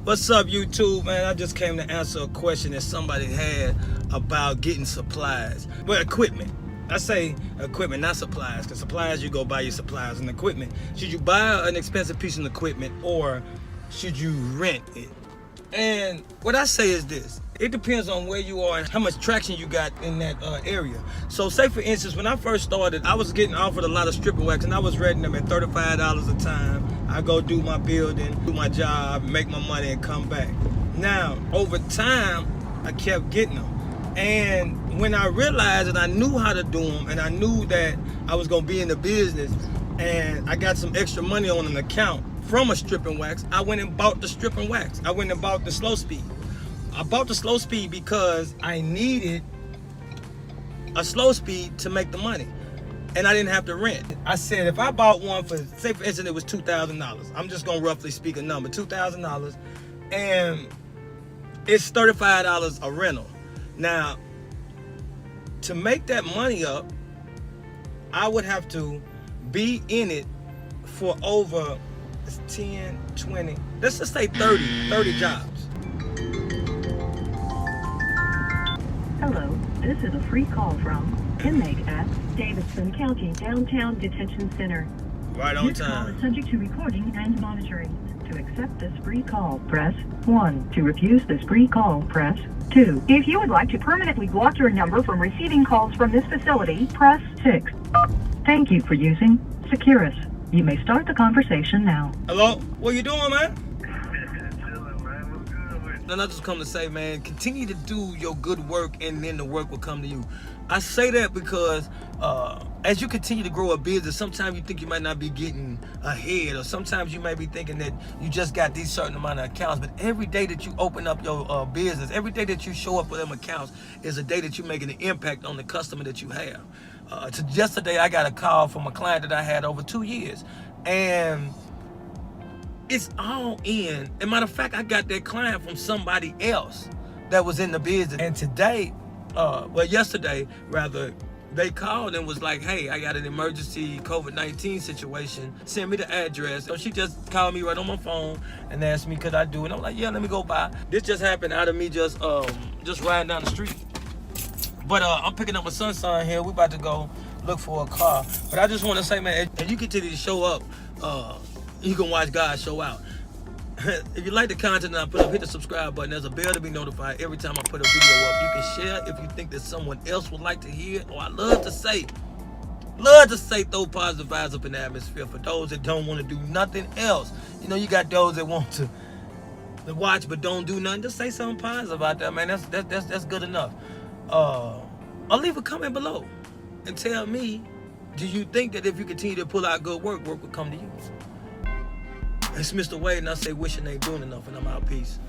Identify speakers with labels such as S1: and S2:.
S1: What's up, YouTube, man? I just came to answer a question that somebody had about getting supplies. Well, equipment. I say equipment, not supplies, because supplies, you go buy your supplies, and equipment. Should you buy an expensive piece of equipment or should you rent it? And what I say is this: it depends on where you are and how much traction you got in that area. So say for instance, when I first started, I was getting offered a lot of stripping wax, and I was renting them at $35 a time. I go do my building, do my job, make my money, and come back. Now, over time, I kept getting them. And when I realized that I knew how to do them, and I knew that I was gonna be in the business, and I got some extra money on an account from a stripping wax, I went and bought the stripping wax. I went and bought the slow speed. I bought the slow speed because I needed a slow speed to make the money, and I didn't have to rent. I said if I bought one for, say for instance, it was $2,000. I'm just gonna roughly speak a number, $2,000, and it's $35 a rental. Now, to make that money up, I would have to be in it for over 10, 20, let's just say 30 jobs.
S2: Hello, this is a free call from inmate at Davidson County Downtown Detention Center.
S1: Right on
S2: This call
S1: time.
S2: is subject to recording and monitoring. To accept this free call, press 1. To refuse this free call, press 2. If you would like to permanently block your number from receiving calls from this facility, press 6. Thank you for using Securus. You may start the conversation now.
S1: Hello? What you doing, man? And I just come to say, man, continue to do your good work, and then the work will come to you. I say that because as you continue to grow a business, sometimes you think you might not be getting ahead, or sometimes you might be thinking that you just got these certain amount of accounts. But every day that you open up your business, every day that you show up with them accounts is a day that you're making an impact on the customer that you have. Yesterday, I got a call from a client that I had over 2 years, and it's all in. And matter of fact, I got that client from somebody else that was in the business. And today, yesterday rather, they called and was like, hey, I got an emergency COVID-19 situation. Send me the address. So she just called me right on my phone and asked me could I do it. I'm like, yeah, let me go by. This just happened out of me just riding down the street. But I'm picking up my son's son here. We about to go look for a car. But I just want to say, man, as you continue to show up, you can watch God show out. If you like the content that I put up, hit the subscribe button. There's a bell to be notified every time I put a video up. You can share if you think that someone else would like to hear it. Or I love to say, throw positive vibes up in the atmosphere for those that don't want to do nothing else. You know, you got those that want to watch but don't do nothing. Just say something positive out there, man. That's good enough. I'll leave a comment below and tell me, do you think that if you continue to pull out good work will come to you? It's Mr. W.A.D.E, and I say wishing ain't doing enough, and I'm out. Peace.